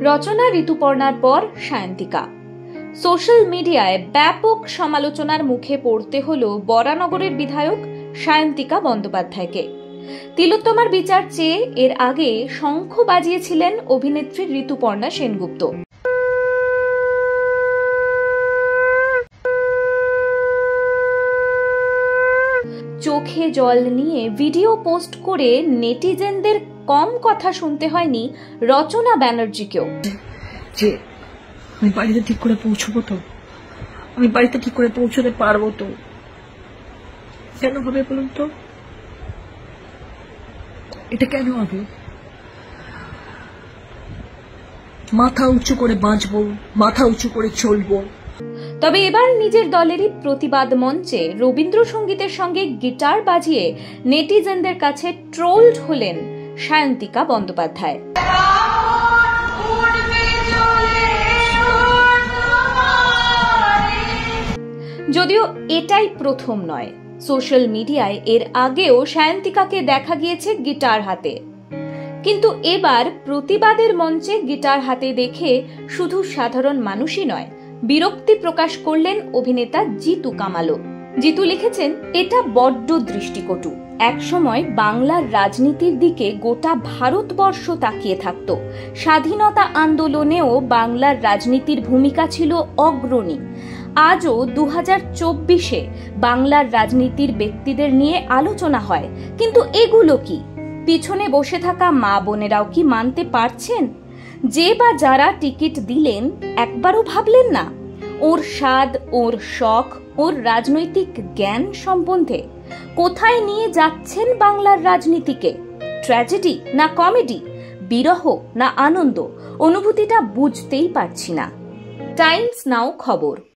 রচনা ঋতুপর্ণার পর সায়ন্তিকা। সোশ্যাল মিডিয়ায় ব্যাপক সমালোচনার মুখে পড়তে হলো বরানগরের বিধায়ক সায়ন্তিকা বন্দ্যোপাধ্যায়কে। তিলোত্তমার বিচার চেয়ে এর আগে শঙ্খ বাজিয়েছিলেন অভিনেত্রী ঋতুপর্ণা সেনগুপ্ত। চোখে জল নিয়ে ভিডিও পোস্ট করে নেটিজেনদের কম কথা শুনতে হয়নি রচনা ব্যানার্জিকেও। যে আমি বাড়িতে ঠিক করে পৌঁছবো তো, আমি বাড়িতে ঠিক করে পৌঁছতে পারবো তো, কেন হবে বলুন তো? এটা কেন হবে? মাথা উঁচু করে বাঁচবো, মাথা উঁচু করে চলবো। তবে এবার নিজের দলেরই প্রতিবাদ মঞ্চে রবীন্দ্রসঙ্গীতের সঙ্গে গিটার বাজিয়ে নেটিজেনদের কাছে ট্রোলড হলেন সায়ন্তিকা বন্দ্যোপাধ্যায়। যদিও এটাই প্রথম নয়, সোশ্যাল মিডিয়ায় এর আগেও সায়ন্তিকাকে দেখা গিয়েছে গিটার হাতে। কিন্তু এবার প্রতিবাদের মঞ্চে গিটার হাতে দেখে শুধু সাধারণ মানুষই নয়, বিরক্তি প্রকাশ করলেন অভিনেতা জিতু কামালও। জিতু লিখেছেন, এটা বড্ড দৃষ্টিকটু। একসময় বাংলার রাজনীতির দিকে গোটা ভারতবর্ষ তাকিয়ে থাকত। স্বাধীনতা আন্দোলনেও বাংলার রাজনীতির ভূমিকা ছিল অগ্রণী। আজও 2024-এ বাংলার রাজনীতির ব্যক্তিদের নিয়ে আলোচনা হয়, কিন্তু এগুলো কি? পিছনে বসে থাকা মা বোনেরাও কি মানতে পারছেন? যে বা যারা টিকিট দিলেন একবারও ভাবলেন না ওর স্বাদ, ওর শখ, ওর রাজনৈতিক জ্ঞান সম্বন্ধে? কোথায় নিয়ে যাচ্ছেন বাংলার রাজনীতিকে? ট্র্যাজেডি না কমেডি, বিরহ না আনন্দ? অনুভূতিটা বুঝতেই পারছি না। টাইমস নাও খবর।